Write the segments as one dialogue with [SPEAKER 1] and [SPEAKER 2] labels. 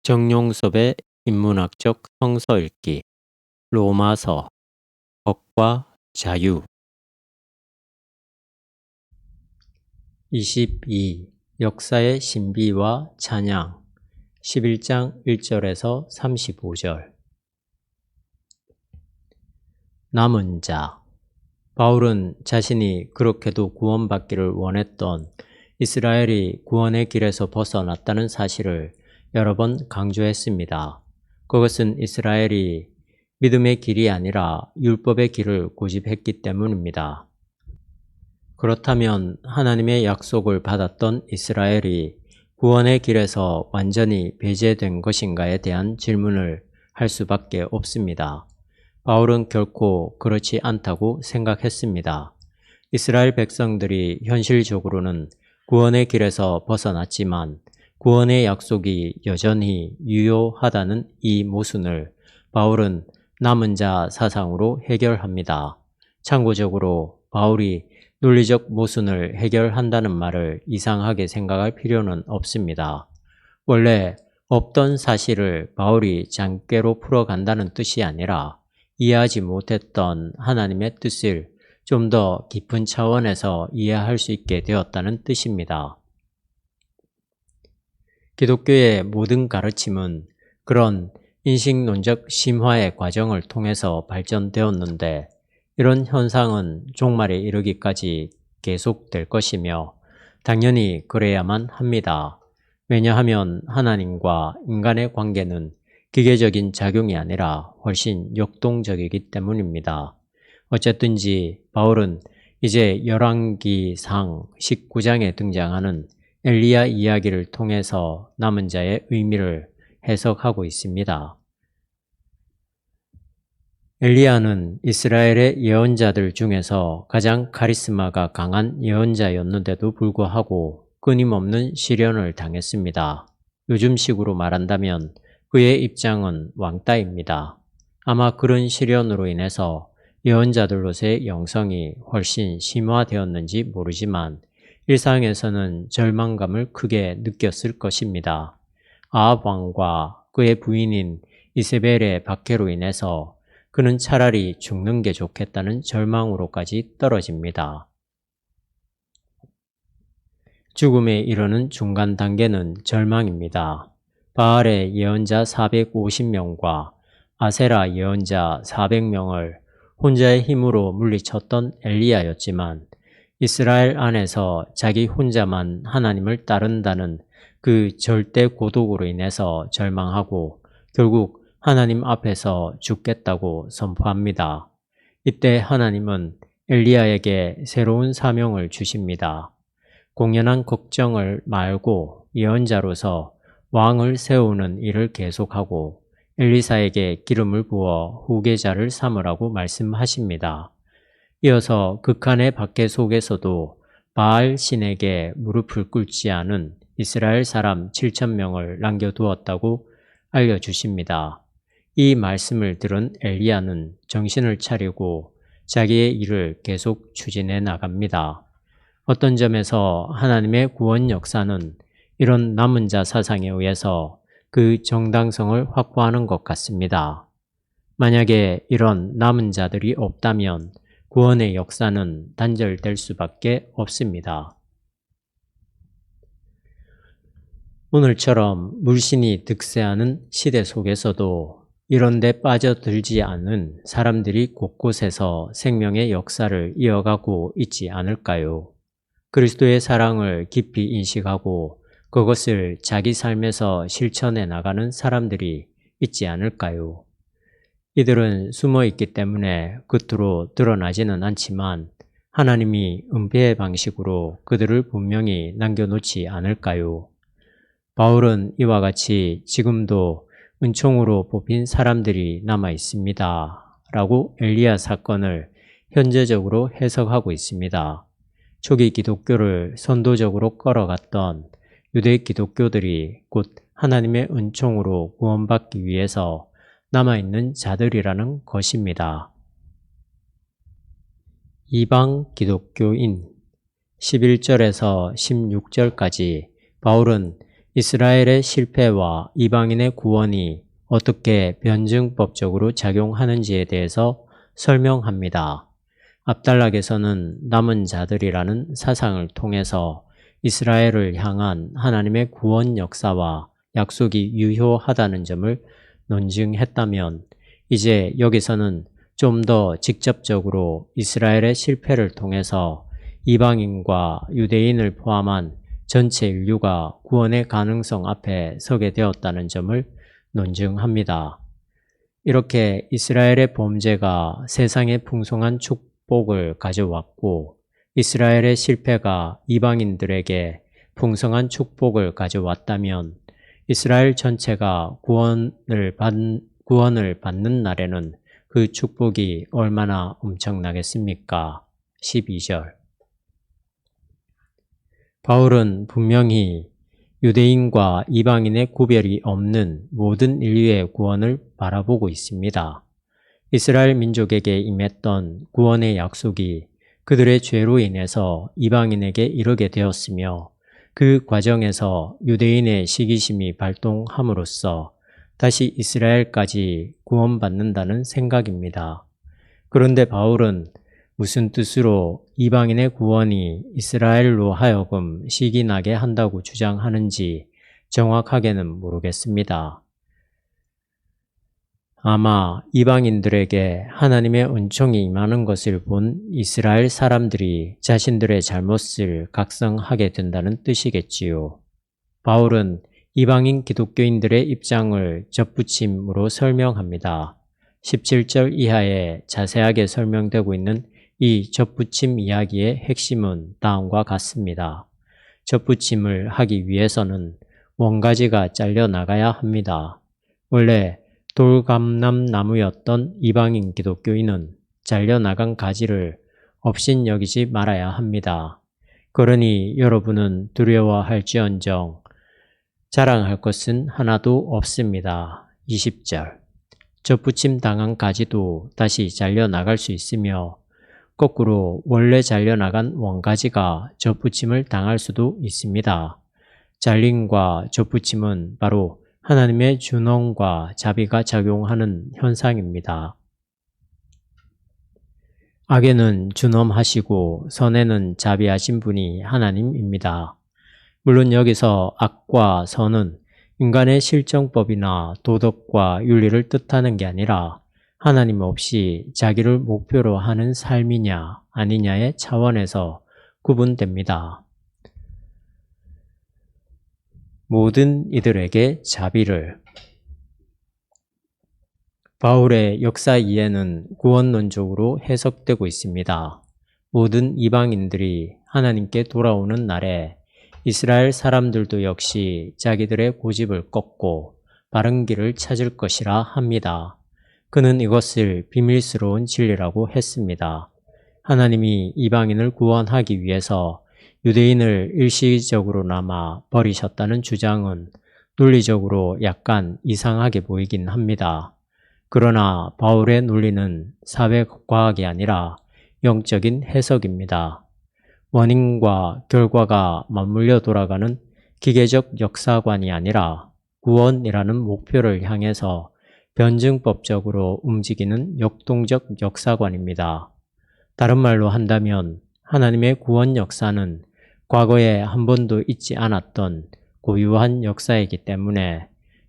[SPEAKER 1] 정용섭의 인문학적 성서 읽기 로마서 법과 자유 22. 역사의 신비와 찬양 11장 1절에서 35절. 남은 자. 바울은 자신이 그렇게도 구원받기를 원했던 이스라엘이 구원의 길에서 벗어났다는 사실을 여러 번 강조했습니다. 그것은 이스라엘이 믿음의 길이 아니라 율법의 길을 고집했기 때문입니다. 그렇다면 하나님의 약속을 받았던 이스라엘이 구원의 길에서 완전히 배제된 것인가에 대한 질문을 할 수밖에 없습니다. 바울은 결코 그렇지 않다고 생각했습니다. 이스라엘 백성들이 현실적으로는 구원의 길에서 벗어났지만 구원의 약속이 여전히 유효하다는 이 모순을 바울은 남은 자 사상으로 해결합니다. 참고적으로 바울이 논리적 모순을 해결한다는 말을 이상하게 생각할 필요는 없습니다. 원래 없던 사실을 바울이 장깨로 풀어간다는 뜻이 아니라 이해하지 못했던 하나님의 뜻을 좀 더 깊은 차원에서 이해할 수 있게 되었다는 뜻입니다. 기독교의 모든 가르침은 그런 인식론적 심화의 과정을 통해서 발전되었는데 이런 현상은 종말에 이르기까지 계속될 것이며 당연히 그래야만 합니다. 왜냐하면 하나님과 인간의 관계는 기계적인 작용이 아니라 훨씬 역동적이기 때문입니다. 어쨌든지 바울은 이제 열왕기상 19장에 등장하는 엘리야 이야기를 통해서 남은 자의 의미를 해석하고 있습니다. 엘리야는 이스라엘의 예언자들 중에서 가장 카리스마가 강한 예언자였는데도 불구하고 끊임없는 시련을 당했습니다. 요즘식으로 말한다면 그의 입장은 왕따입니다. 아마 그런 시련으로 인해서 예언자들로서의 영성이 훨씬 심화되었는지 모르지만 일상에서는 절망감을 크게 느꼈을 것입니다. 아합 왕과 그의 부인인 이세벨의 박해로 인해서 그는 차라리 죽는 게 좋겠다는 절망으로까지 떨어집니다. 죽음에 이르는 중간 단계는 절망입니다. 바알의 예언자 450명과 아세라 예언자 400명을 혼자의 힘으로 물리쳤던 엘리야였지만 이스라엘 안에서 자기 혼자만 하나님을 따른다는 그 절대 고독으로 인해서 절망하고 결국 하나님 앞에서 죽겠다고 선포합니다. 이때 하나님은 엘리야에게 새로운 사명을 주십니다. 공연한 걱정을 말고 예언자로서 왕을 세우는 일을 계속하고 엘리사에게 기름을 부어 후계자를 삼으라고 말씀하십니다. 이어서 극한의 박해 속에서도 바알 신에게 무릎을 꿇지 않은 이스라엘 사람 7,000명을 남겨두었다고 알려주십니다. 이 말씀을 들은 엘리야는 정신을 차리고 자기의 일을 계속 추진해 나갑니다. 어떤 점에서 하나님의 구원 역사는 이런 남은 자 사상에 의해서 그 정당성을 확보하는 것 같습니다. 만약에 이런 남은 자들이 없다면 구원의 역사는 단절될 수밖에 없습니다. 오늘처럼 물신이 득세하는 시대 속에서도 이런 데 빠져들지 않은 사람들이 곳곳에서 생명의 역사를 이어가고 있지 않을까요? 그리스도의 사랑을 깊이 인식하고 그것을 자기 삶에서 실천해 나가는 사람들이 있지 않을까요? 이들은 숨어 있기 때문에 겉으로 드러나지는 않지만 하나님이 은폐의 방식으로 그들을 분명히 남겨놓지 않을까요? 바울은 이와 같이 지금도 은총으로 뽑힌 사람들이 남아 있습니다. 라고 엘리야 사건을 현재적으로 해석하고 있습니다. 초기 기독교를 선도적으로 끌어갔던 유대 기독교들이 곧 하나님의 은총으로 구원받기 위해서 남아있는 자들이라는 것입니다. 이방 기독교인 11절에서 16절까지 바울은 이스라엘의 실패와 이방인의 구원이 어떻게 변증법적으로 작용하는지에 대해서 설명합니다. 압달락에서는 남은 자들이라는 사상을 통해서 이스라엘을 향한 하나님의 구원 역사와 약속이 유효하다는 점을 논증했다면, 이제 여기서는 좀 더 직접적으로 이스라엘의 실패를 통해서 이방인과 유대인을 포함한 전체 인류가 구원의 가능성 앞에 서게 되었다는 점을 논증합니다. 이렇게 이스라엘의 범죄가 세상에 풍성한 축복을 가져왔고, 이스라엘의 실패가 이방인들에게 풍성한 축복을 가져왔다면, 이스라엘 전체가 구원을 받는 날에는 그 축복이 얼마나 엄청나겠습니까? 12절. 바울은 분명히 유대인과 이방인의 구별이 없는 모든 인류의 구원을 바라보고 있습니다. 이스라엘 민족에게 임했던 구원의 약속이 그들의 죄로 인해서 이방인에게 이르게 되었으며, 그 과정에서 유대인의 시기심이 발동함으로써 다시 이스라엘까지 구원받는다는 생각입니다. 그런데 바울은 무슨 뜻으로 이방인의 구원이 이스라엘로 하여금 시기나게 한다고 주장하는지 정확하게는 모르겠습니다. 아마 이방인들에게 하나님의 은총이 임하는 것을 본 이스라엘 사람들이 자신들의 잘못을 각성하게 된다는 뜻이겠지요. 바울은 이방인 기독교인들의 입장을 접붙임으로 설명합니다. 17절 이하에 자세하게 설명되고 있는 이 접붙임 이야기의 핵심은 다음과 같습니다. 접붙임을 하기 위해서는 원가지가 잘려나가야 합니다. 원래 돌감람나무였던 이방인 기독교인은 잘려나간 가지를 업신여기지 말아야 합니다. 그러니 여러분은 두려워할지언정 자랑할 것은 하나도 없습니다. 20절. 접붙임 당한 가지도 다시 잘려나갈 수 있으며, 거꾸로 원래 잘려나간 원가지가 접붙임을 당할 수도 있습니다. 잘림과 접붙임은 바로 하나님의 준엄과 자비가 작용하는 현상입니다. 악에는 준엄하시고 선에는 자비하신 분이 하나님입니다. 물론 여기서 악과 선은 인간의 실정법이나 도덕과 윤리를 뜻하는 게 아니라 하나님 없이 자기를 목표로 하는 삶이냐 아니냐의 차원에서 구분됩니다. 모든 이들에게 자비를. 바울의 역사 이해는 구원론적으로 해석되고 있습니다. 모든 이방인들이 하나님께 돌아오는 날에 이스라엘 사람들도 역시 자기들의 고집을 꺾고 바른 길을 찾을 것이라 합니다. 그는 이것을 비밀스러운 진리라고 했습니다. 하나님이 이방인을 구원하기 위해서 유대인을 일시적으로나마 버리셨다는 주장은 논리적으로 약간 이상하게 보이긴 합니다. 그러나 바울의 논리는 사회과학이 아니라 영적인 해석입니다. 원인과 결과가 맞물려 돌아가는 기계적 역사관이 아니라 구원이라는 목표를 향해서 변증법적으로 움직이는 역동적 역사관입니다. 다른 말로 한다면 하나님의 구원 역사는 과거에 한 번도 있지 않았던 고유한 역사이기 때문에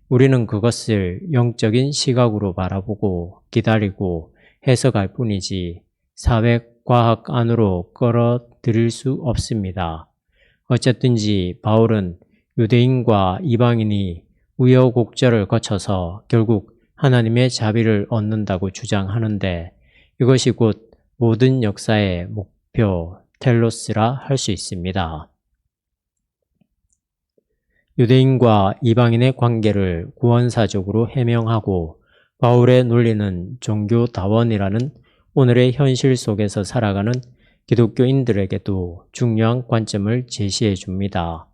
[SPEAKER 1] 우리는 그것을 영적인 시각으로 바라보고 기다리고 해석할 뿐이지 사회과학 안으로 끌어들일 수 없습니다. 어쨌든지 바울은 유대인과 이방인이 우여곡절을 거쳐서 결국 하나님의 자비를 얻는다고 주장하는데, 이것이 곧 모든 역사의 목표 텔로스라 할 수 있습니다. 유대인과 이방인의 관계를 구원사적으로 해명하고 바울의 논리는 종교다원이라는 오늘의 현실 속에서 살아가는 기독교인들에게도 중요한 관점을 제시해 줍니다.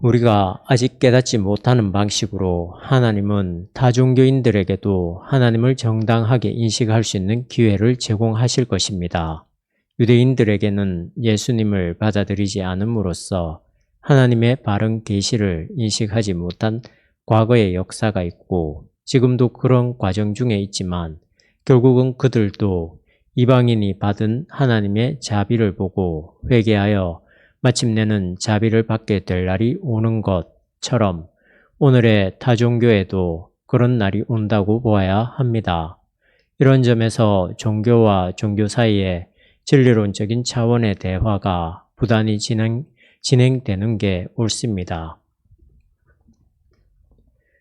[SPEAKER 1] 우리가 아직 깨닫지 못하는 방식으로 하나님은 타종교인들에게도 하나님을 정당하게 인식할 수 있는 기회를 제공하실 것입니다. 유대인들에게는 예수님을 받아들이지 않음으로써 하나님의 바른 계시를 인식하지 못한 과거의 역사가 있고 지금도 그런 과정 중에 있지만 결국은 그들도 이방인이 받은 하나님의 자비를 보고 회개하여 마침내는 자비를 받게 될 날이 오는 것처럼 오늘의 타종교에도 그런 날이 온다고 보아야 합니다. 이런 점에서 종교와 종교 사이에 진리론적인 차원의 대화가 부단히 진행되는 게 옳습니다.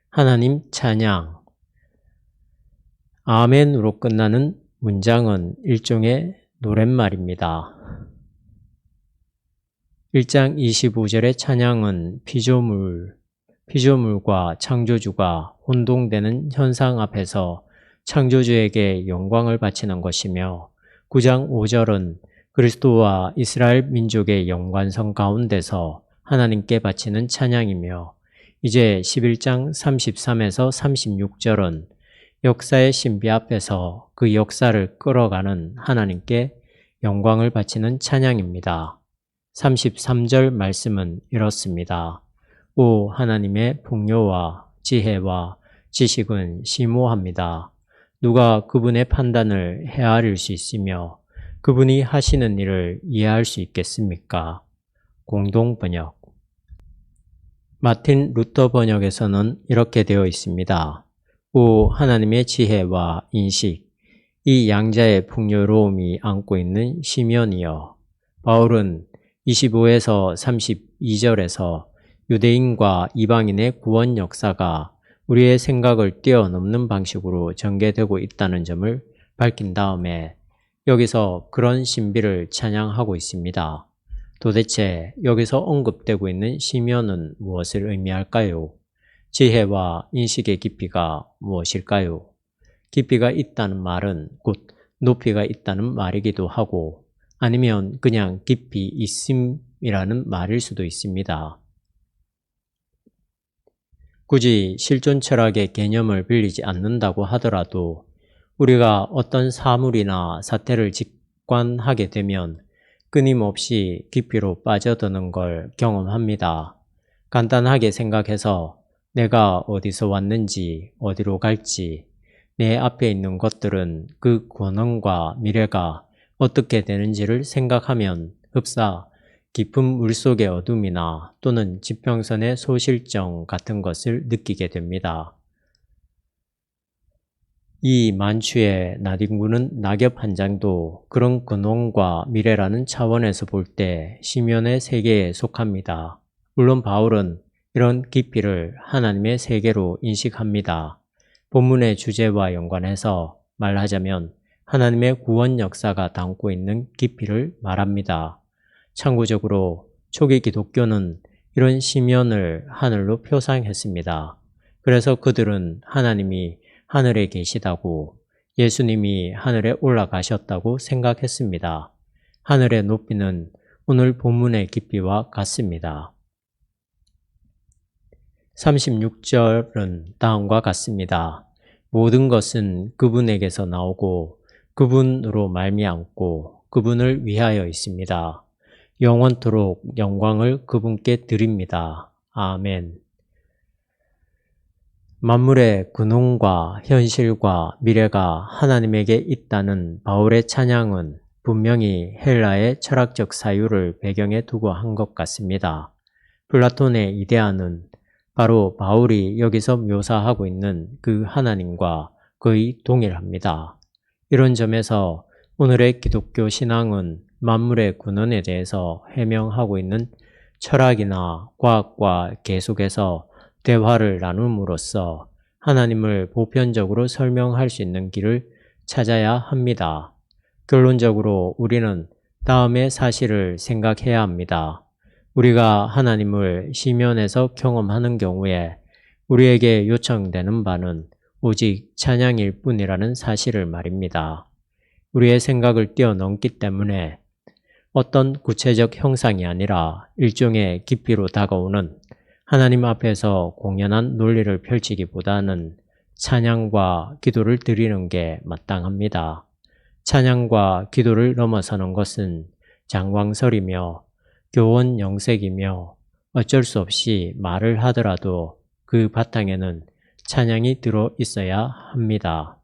[SPEAKER 1] 하나님 찬양. 아멘으로 끝나는 문장은 일종의 노랫말입니다. 1장 25절의 찬양은 피조물과 창조주가 혼동되는 현상 앞에서 창조주에게 영광을 바치는 것이며 9장 5절은 그리스도와 이스라엘 민족의 연관성 가운데서 하나님께 바치는 찬양이며 이제 11장 33에서 36절은 역사의 신비 앞에서 그 역사를 끌어가는 하나님께 영광을 바치는 찬양입니다. 33절 말씀은 이렇습니다. 오 하나님의 풍요와 지혜와 지식은 심오합니다. 누가 그분의 판단을 헤아릴 수 있으며 그분이 하시는 일을 이해할 수 있겠습니까? 공동번역. 마틴 루터 번역에서는 이렇게 되어 있습니다. 오 하나님의 지혜와 인식, 이 양자의 풍요로움이 안고 있는 시면이여. 바울은 25에서 32절에서 유대인과 이방인의 구원 역사가 우리의 생각을 뛰어넘는 방식으로 전개되고 있다는 점을 밝힌 다음에 여기서 그런 신비를 찬양하고 있습니다. 도대체 여기서 언급되고 있는 시면은 무엇을 의미할까요? 지혜와 인식의 깊이가 무엇일까요? 깊이가 있다는 말은 곧 높이가 있다는 말이기도 하고 아니면 그냥 깊이 있음이라는 말일 수도 있습니다. 굳이 실존 철학의 개념을 빌리지 않는다고 하더라도 우리가 어떤 사물이나 사태를 직관하게 되면 끊임없이 깊이로 빠져드는 걸 경험합니다. 간단하게 생각해서 내가 어디서 왔는지 어디로 갈지 내 앞에 있는 것들은 그 권한과 미래가 어떻게 되는지를 생각하면 흡사 깊은 물속의 어둠이나 또는 지평선의 소실정 같은 것을 느끼게 됩니다. 이 만추의 나뒹구는 낙엽 한 장도 그런 근원과 미래라는 차원에서 볼 때 시면의 세계에 속합니다. 물론 바울은 이런 깊이를 하나님의 세계로 인식합니다. 본문의 주제와 연관해서 말하자면 하나님의 구원 역사가 담고 있는 깊이를 말합니다. 참고적으로 초기 기독교는 이런 시면을 하늘로 표상했습니다. 그래서 그들은 하나님이 하늘에 계시다고 예수님이 하늘에 올라가셨다고 생각했습니다. 하늘의 높이는 오늘 본문의 깊이와 같습니다. 36절은 다음과 같습니다. 모든 것은 그분에게서 나오고 그분으로 말미암고 그분을 위하여 있습니다. 영원토록 영광을 그분께 드립니다. 아멘. 만물의 근원과 현실과 미래가 하나님에게 있다는 바울의 찬양은 분명히 헬라의 철학적 사유를 배경에 두고 한 것 같습니다. 플라톤의 이데아는 바로 바울이 여기서 묘사하고 있는 그 하나님과 거의 동일합니다. 이런 점에서 오늘의 기독교 신앙은 만물의 근원에 대해서 해명하고 있는 철학이나 과학과 계속해서 대화를 나눔으로써 하나님을 보편적으로 설명할 수 있는 길을 찾아야 합니다. 결론적으로 우리는 다음의 사실을 생각해야 합니다. 우리가 하나님을 시면에서 경험하는 경우에 우리에게 요청되는 바는 오직 찬양일 뿐이라는 사실을 말입니다. 우리의 생각을 뛰어넘기 때문에 어떤 구체적 형상이 아니라 일종의 깊이로 다가오는 하나님 앞에서 공연한 논리를 펼치기보다는 찬양과 기도를 드리는 게 마땅합니다. 찬양과 기도를 넘어서는 것은 장광설이며 교원 영색이며 어쩔 수 없이 말을 하더라도 그 바탕에는 찬양이 들어 있어야 합니다.